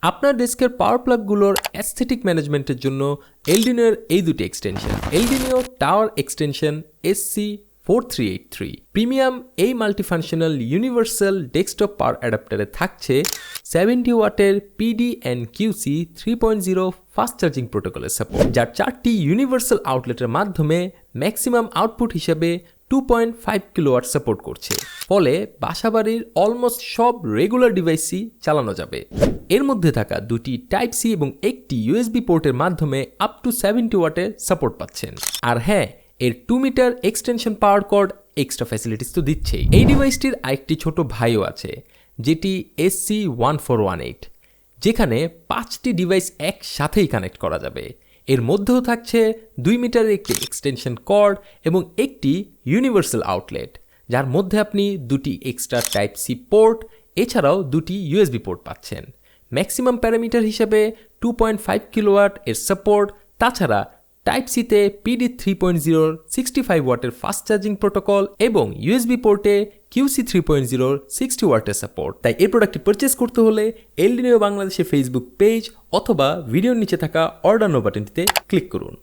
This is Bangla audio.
আপনার ডেস্কের পাওয়ার প্লাগগুলোর অ্যাস্থেটিক ম্যানেজমেন্টের জন্য LDNIO এই দুটি extension LDNIO tower extension SC4383 premium এই মাল্টিফাংশনাল ইউনিভার্সাল ডেস্কটপ পাওয়ার অ্যাডাপ্টারে থাকছে 70 ওয়াটের PD and QC 3.0 fast charging প্রোটোকলের সাপোর্ট, যার 4টি ইউনিভার্সাল আউটলেটের মাধ্যমে ম্যাক্সিমাম আউটপুট হিসেবে 2.5 কিলোওয়াট সাপোর্ট করছে। ফলে বাসাবাড়ির অলমোস্ট সব রেগুলার ডিভাইসই চালানো যাবে। এর মধ্যে থাকা দুটি টাইপ সি এবং একটি USB পোর্টের মাধ্যমে আপ টু 70 ওয়াটের সাপোর্ট পাচ্ছেন। আর হ্যাঁ, এর 2 metre extension power cord extra facilities তো দিচ্ছেই। এই ডিভাইসটির আরেকটি ছোট ভাইও আছে, যেটি SC1418, যেখানে 5টি ডিভাইস একসাথেই কানেক্ট করা যাবে। এর মধ্যেও থাকছে 2 মিটারের একটি এক্সটেনশন কর্ড এবং একটি ইউনিভার্সাল আউটলেট, যার মধ্যে আপনি দুটি এক্সট্রা টাইপ সি পোর্ট এছাড়াও দুটি USB পোর্ট পাচ্ছেন। ম্যাক্সিমাম প্যারামিটার হিসেবে 2.5 কিলোওয়াট এর সাপোর্ট, তাছাড়া টাইপ সিতে PD 3.0 65 ওয়াটের ফাস্ট চার্জিং প্রোটোকল এবং USB পোর্টে QC 3.0 60 ওয়াটের সাপোর্ট। তাই এই প্রোডাক্টটি পারচেস করতে হলে LDNIO বাংলাদেশের ফেসবুক পেজ অথবা ভিডিওর নিচে থাকা অর্ডার নাও বাটনটিতে ক্লিক করুন।